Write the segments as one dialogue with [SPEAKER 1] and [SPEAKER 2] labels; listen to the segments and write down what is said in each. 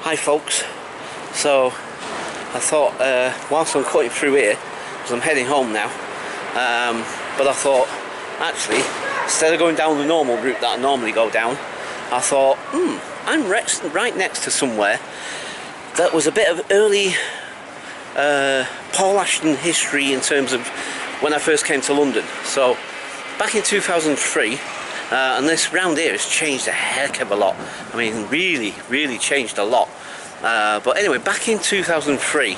[SPEAKER 1] Hi folks, so I thought whilst I'm cutting through here, because I'm heading home now, but I thought actually instead of going down the normal route that I normally go down, I thought I'm right next to somewhere that was a bit of early Paul Ashton history in terms of when I first came to London. So back in 2003, and this round here has changed a heck of a lot. I mean, really changed a lot. But anyway, back in 2003,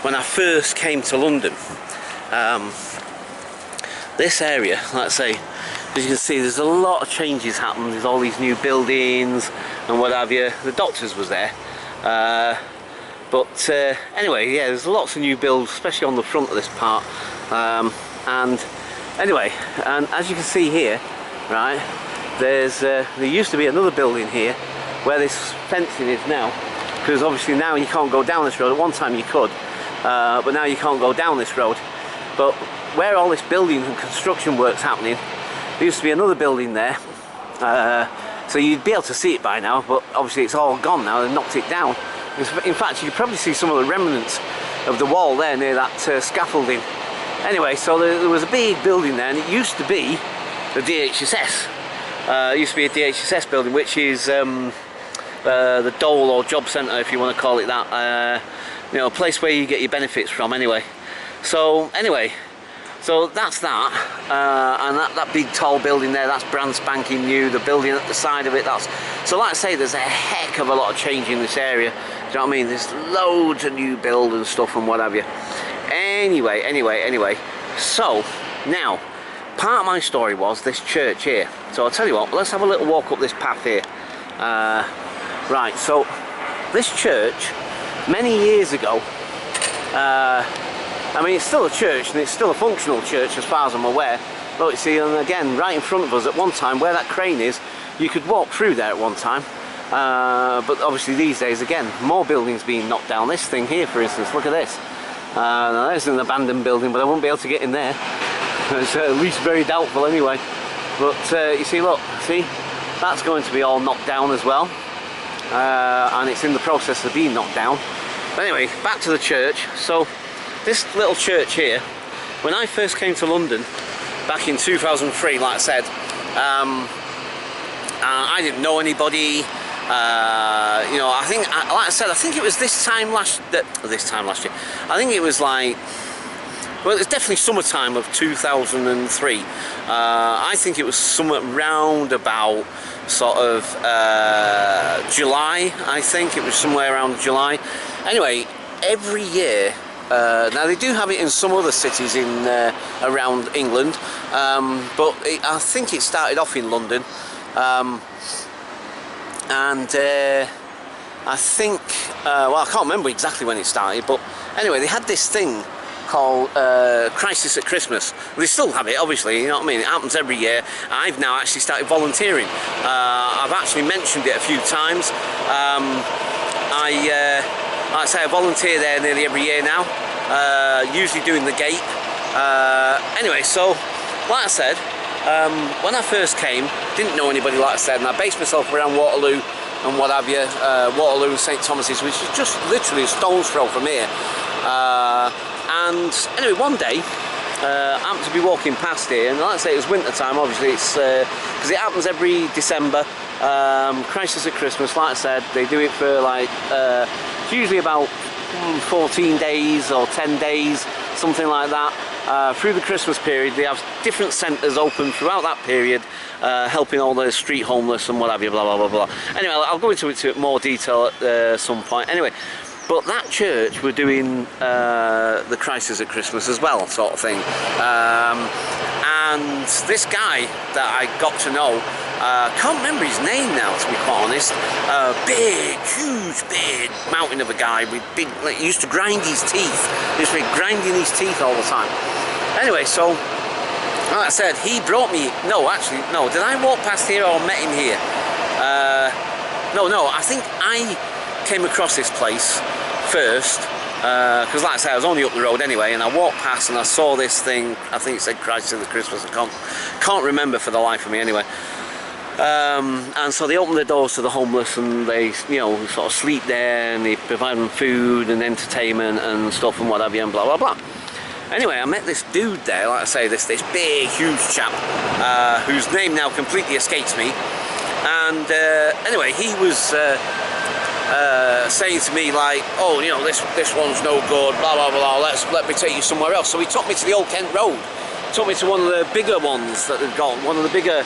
[SPEAKER 1] when I first came to London, this area, let's say, as you can see, there's a lot of changes happened. There's all these new buildings and what have you. The doctors was there. But anyway, yeah, there's lots of new builds, especially on the front of this part. And anyway, and as you can see here, right, there used to be another building here where this fencing is now, because obviously now you can't go down this road. At one time you could, but now you can't go down this road. But where all this building and construction work's happening, there used to be another building there, so you'd be able to see it by now, but obviously it's all gone now. They've knocked it down. In fact, you can probably see some of the remnants of the wall there near that scaffolding. Anyway, so there was a big building there, and it used to be the DHSS. It used to be a DHSS building, which is the Dole or Job Centre, if you want to call it that. You know, a place where you get your benefits from. Anyway, so that's that, and that big tall building there, that's brand spanking new. The building at the side of it, so like I say, there's a heck of a lot of change in this area. Do you know what I mean? There's loads of new build and stuff and what have you. Anyway, so now part of my story was this church here. So I'll tell you what, let's have a little walk up this path here. Right, so this church many years ago, I mean, it's still a church and it's still a functional church as far as I'm aware. Look, you see, and again, right in front of us at one time where that crane is, you could walk through there at one time. But obviously these days, again, more buildings being knocked down. This thing here, for instance, look at this. Now there's an abandoned building, but I won't be able to get in there. It's at least very doubtful anyway. But you see, look, see, that's going to be all knocked down as well. And it's in the process of being knocked down. But anyway, back to the church. So this little church here, when I first came to London back in 2003, like I said, I didn't know anybody. You know, I think, like I said, I think it was this time last year. I think it was like, well, it's definitely summertime of 2003. I think it was somewhere round about sort of July. I think it was somewhere around July. Anyway, every year. Now they do have it in some other cities in around England, but I think it started off in London, and I think, well, I can't remember exactly when it started, but anyway, they had this thing called Crisis at Christmas. They still have it, obviously, you know what I mean? It happens every year. I've now actually started volunteering. I've actually mentioned it a few times. Like I say, I volunteer there nearly every year now, usually doing the gate. Anyway, so like I said, when I first came, didn't know anybody, like I said, and I based myself around Waterloo and what have you, Waterloo and St Thomas's, which is just literally a stone's throw from here. And anyway, one day, I happened to be walking past here, and like I say, it was winter time, obviously, it's because it happens every December. Crisis at Christmas, like I said, they do it for like it's usually about 14 days or 10 days, something like that. Through the Christmas period, they have different centres open throughout that period, helping all the street homeless and what have you, blah blah blah blah. Anyway, I'll go into more detail at some point. Anyway, but that church were doing the Crisis at Christmas as well, sort of thing. And this guy that I got to know, can't remember his name now, to be quite honest. Big, huge, big mountain of a guy with big, like, he used to grind his teeth. He used to be grinding his teeth all the time. Anyway, so like I said, he brought me. No, actually, no. Did I walk past here or met him here? No. I think I came across this place first. Because like I said, I was only up the road anyway, and I walked past and I saw this thing. I think it said Crisis at Christmas. I can't remember for the life of me anyway. And so they open the doors to the homeless, and they, you know, sort of sleep there, and they provide them food and entertainment and stuff and what have you, and blah blah blah. Anyway, I met this dude there, like I say, this big, huge chap, whose name now completely escapes me. And anyway, he was saying to me like, oh, you know, this one's no good, blah blah blah. Let me take you somewhere else. So he took me to the Old Kent Road. Took me to one of the bigger ones that they've got, one of the bigger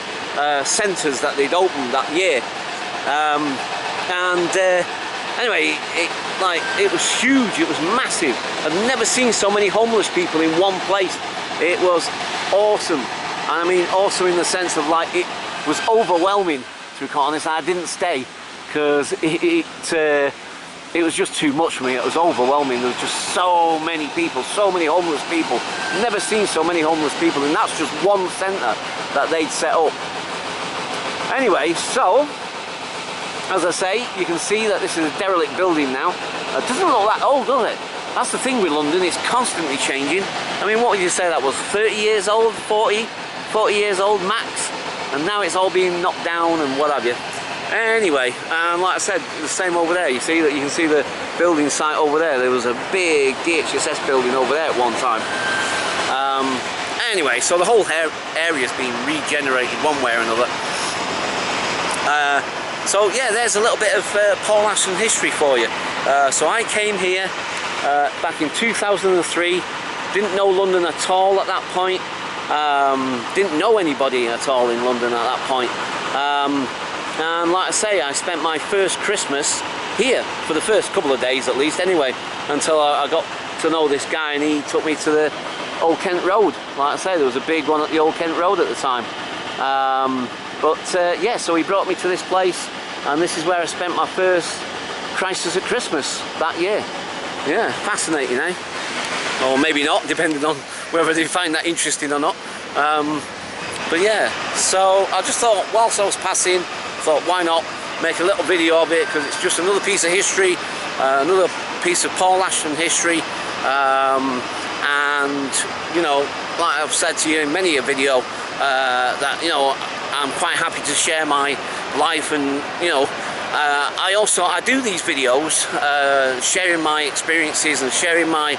[SPEAKER 1] centres that they'd opened that year. Anyway, it was huge, it was massive. I'd never seen so many homeless people in one place. It was awesome. And I mean awesome in the sense of like, it was overwhelming, to be quite honest. I didn't stay because it was just too much for me. It was overwhelming. There was just so many people, so many homeless people. Never seen so many homeless people, and that's just one centre that they'd set up. Anyway, so as I say, you can see that this is a derelict building now. It doesn't look that old, does it? That's the thing with London, it's constantly changing. I mean, what would you say that was? 30 years old, 40 years old max, and now it's all being knocked down and what have you. Anyway, like I said, the same over there. You see that, you can see the building site over there. There was a big DHSS building over there at one time. Anyway, so the whole area's been regenerated one way or another. So yeah, there's a little bit of Paul Ashton history for you. So I came here back in 2003. Didn't know London at all at that point. Didn't know anybody at all in London at that point. And like I say, I spent my first Christmas here, for the first couple of days at least anyway, until I got to know this guy, and he took me to the Old Kent Road. Like I say, there was a big one at the Old Kent Road at the time. Yeah, so he brought me to this place, and this is where I spent my first Christmas at Christmas that year. Yeah, fascinating, eh? Or maybe not, depending on whether they find that interesting or not. But yeah, so I just thought, whilst I was passing, I thought, why not make a little video of it, because it's just another piece of history, another piece of Paul Ashton history. And you know, like I've said to you in many a video, that, you know, I'm quite happy to share my life, and you know, I do these videos sharing my experiences and sharing my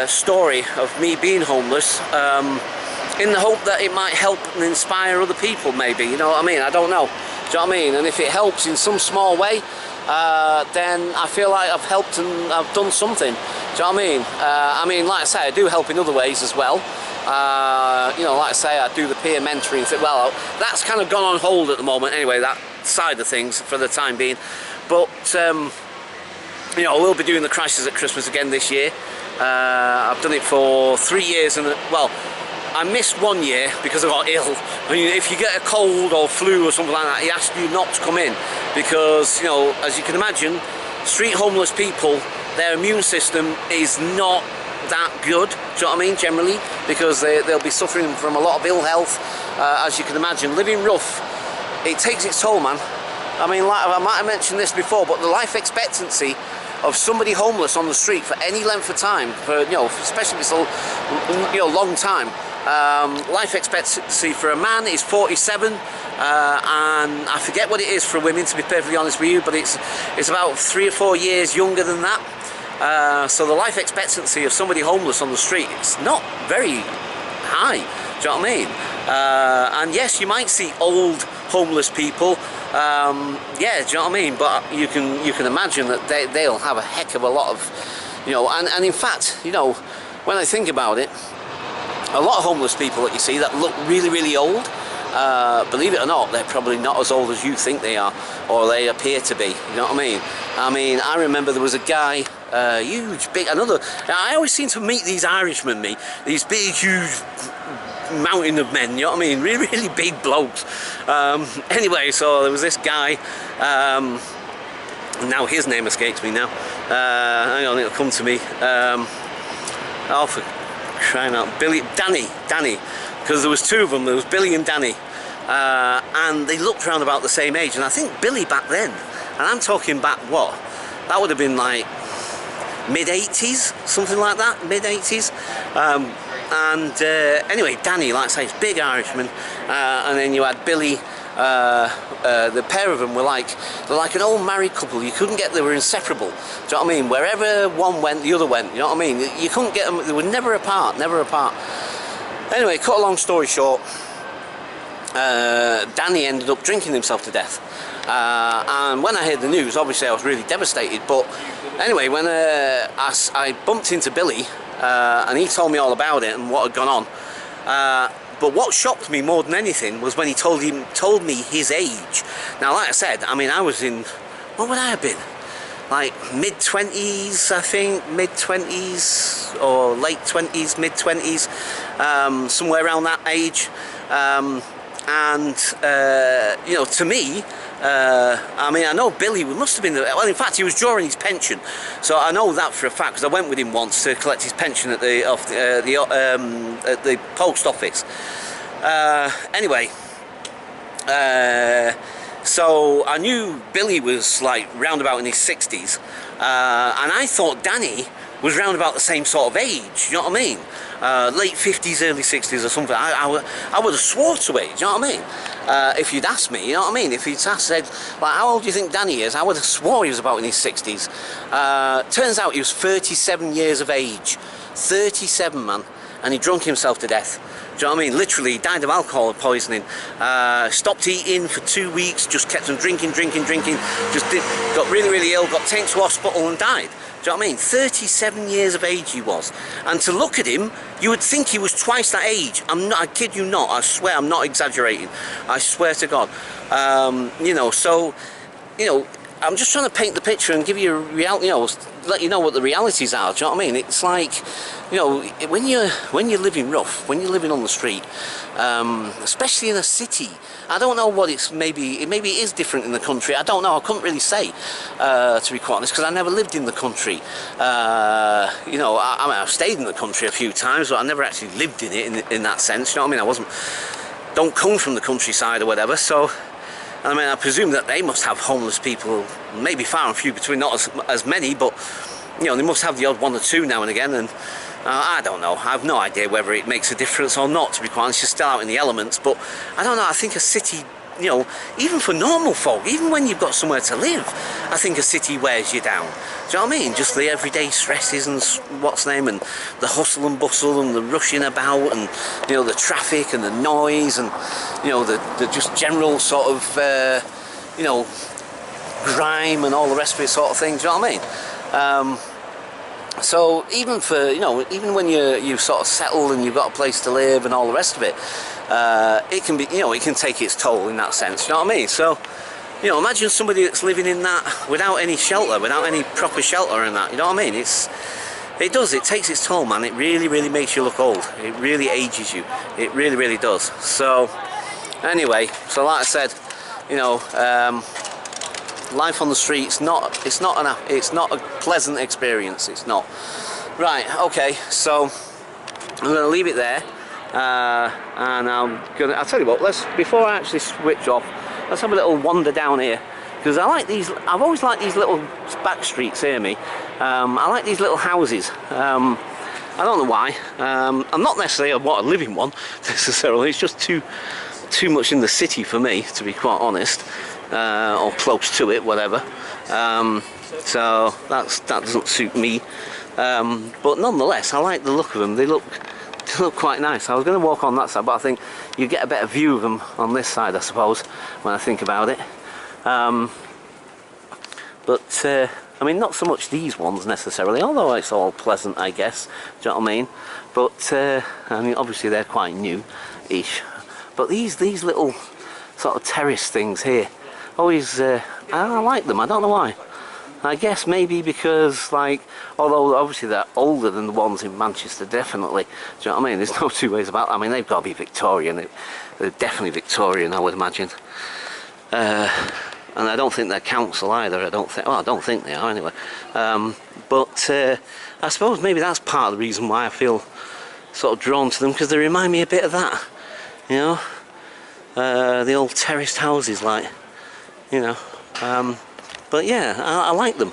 [SPEAKER 1] story of me being homeless, in the hope that it might help and inspire other people, maybe, you know what I mean? I don't know. Do you know what I mean? And if it helps in some small way, then I feel like I've helped and I've done something. Do you know what I mean? Like I say, I do help in other ways as well. You know, like I say, I do the peer mentoring thing. Well, that's kind of gone on hold at the moment anyway, that side of things for the time being. But you know, we'll be doing the Crisis at Christmas again this year. I've done it for 3 years, and well, I missed 1 year because I got ill. I mean, if you get a cold or flu or something like that, he asks you not to come in, because, you know, as you can imagine, street homeless people, their immune system is not that good, do you know what I mean, generally, because they'll be suffering from a lot of ill health. As you can imagine, living rough, it takes its toll, man. I mean, like, I might have mentioned this before, but the life expectancy of somebody homeless on the street for any length of time, for, you know, especially if it's a, you know, long time, life expectancy for a man is 47, and I forget what it is for women, to be perfectly honest with you, but it's about 3 or 4 years younger than that. So the life expectancy of somebody homeless on the street is not very high. Do you know what I mean? And yes, you might see old homeless people. Yeah, do you know what I mean? But you can imagine that they'll have a heck of a lot of, you know, and in fact, you know, when I think about it, a lot of homeless people that you see that look really, really old, believe it or not, they're probably not as old as you think they are, or they appear to be, you know what I mean? I mean, I remember there was a guy, huge, big, I always seem to meet these Irishmen, these big, huge mountain of men, you know what I mean? Really, really big blokes. Anyway, so there was this guy, now his name escapes me now. Hang on, it'll come to me. Oh, for crying out, Danny, because there was 2 of them. There was Billy and Danny, and they looked around about the same age. And I think Billy back then, and I'm talking back, what? That would have been like mid-80s, something like that, mid-80s. Anyway, Danny, like I say, it's big Irishman, and then you had Billy, the pair of them were they're like an old married couple. You couldn't get, they were inseparable. Do you know what I mean? Wherever one went, the other went. You know what I mean? You couldn't get them. They were never apart, never apart. Anyway, cut a long story short, Danny ended up drinking himself to death. And when I heard the news, obviously I was really devastated. But anyway, when I bumped into Billy, and he told me all about it and what had gone on. But what shocked me more than anything was when he told me his age. Now, like I said, I mean, I was in, what would I have been? Like mid-20s, I think, mid-20s or late 20s, mid-20s, somewhere around that age. You know, to me, I mean, I know Billy must have been, well, in fact, he was drawing his pension, so I know that for a fact because I went with him once to collect his pension at the post office. Anyway, so I knew Billy was like roundabout in his 60s, and I thought Danny was round about the same sort of age, you know what I mean? Late 50s, early 60s or something. I would have swore to it, you know what I mean? If you'd asked me, you know what I mean? If you'd said, like, how old do you think Danny is? I would have swore he was about in his 60s. Turns out he was 37 years of age. 37, man. And he drunk himself to death. Do you know what I mean? Literally, he died of alcohol poisoning. Stopped eating for 2 weeks, just kept on drinking. Just got really ill, got taken to hospital and died. Do you know what I mean? 37 years of age he was. And to look at him, you would think he was twice that age. I kid you not. I swear, I'm not exaggerating. I swear to God. You know, so, you know, I'm just trying to paint the picture and give you a reality, you know, let you know what the realities are. Do you know what I mean? It's like, you know, when you're living rough, when you're living on the street, especially in a city. I don't know what it's, maybe it is different in the country. I don't know. I couldn't really say, to be quite honest, because I never lived in the country. You know, I mean, I've stayed in the country a few times, but I never actually lived in it in that sense. You know what I mean? Don't come from the countryside or whatever. So, I mean, I presume that they must have homeless people, maybe far and few between, not as many, but you know, they must have the odd one or two now and again. And I don't know. I have no idea whether it makes a difference or not, to be quite honest. You're still out in the elements, but I don't know. I think a city, you know, even for normal folk, even when you've got somewhere to live, I think a city wears you down. Do you know what I mean? Just the everyday stresses and what's name, and the hustle and bustle and the rushing about, and you know, the traffic and the noise, and you know, the just general sort of you know, grime and all the rest of it sort of thing. Do you know what I mean? So even for, you know, even when you sort of settle and you've got a place to live and all the rest of it, it can be, you know, it can take its toll in that sense. You know what I mean? So, you know, imagine somebody that's living in that without any shelter, without any proper shelter and that. You know what I mean? It takes its toll, man. It really makes you look old. It really ages you. It really does. So anyway, so like I said, you know, life on the street, it's not a pleasant experience. It's not. Right, okay, so I'm going to leave it there, and I'll tell you what, before I actually switch off, let's have a little wander down here, because I've always liked these little back streets here, I like these little houses. I don't know why. I'm not necessarily want to live in one necessarily. It's just too much in the city for me, to be quite honest. Or close to it, whatever. So that doesn't suit me. But nonetheless, I like the look of them. They look quite nice. I was going to walk on that side, but I think you get a better view of them on this side, I suppose, when I think about it. But I mean, not so much these ones necessarily, although it's all pleasant, I guess. Do you know what I mean? But I mean, obviously they're quite new-ish. But these little sort of terrace things here, always, I like them. I don't know why. I guess maybe because, like, although obviously they're older than the ones in Manchester, definitely. Do you know what I mean? There's no two ways about it. I mean, they've got to be Victorian. They're definitely Victorian, I would imagine. And I don't think they're council either. I don't think they are anyway. But I suppose maybe that's part of the reason why I feel sort of drawn to them, because they remind me a bit of that. You know, the old terraced houses, like. You know, but yeah, I like them.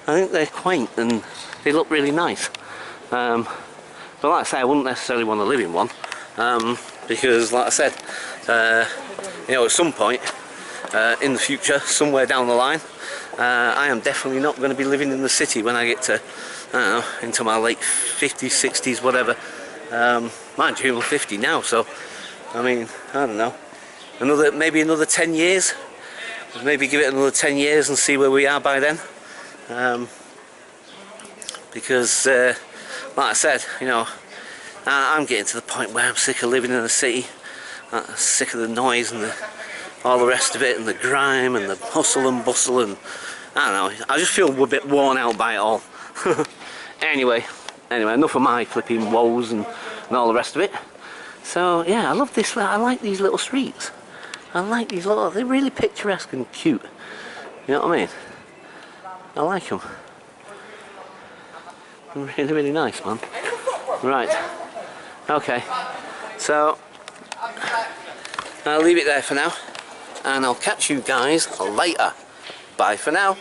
[SPEAKER 1] I think they're quaint and they look really nice. But like I say, I wouldn't necessarily want to live in one, because like I said, you know, at some point in the future, somewhere down the line, I am definitely not going to be living in the city when I get to, I don't know, into my late 50s, 60s, whatever. Mind you, I'm 50 now, so I mean, I don't know, maybe another 10 years. Maybe give it another 10 years and see where we are by then. Because, like I said, you know, I'm getting to the point where I'm sick of living in the city. I'm sick of the noise and all the rest of it, and the grime and the hustle and bustle, and I don't know, I just feel a bit worn out by it all. Anyway, enough of my flipping woes and all the rest of it. So yeah, I love this. I like these little streets. I like these little, they're really picturesque and cute. You know what I mean? I like them. Really, really nice, man. Right. Okay. So I'll leave it there for now, and I'll catch you guys later. Bye for now.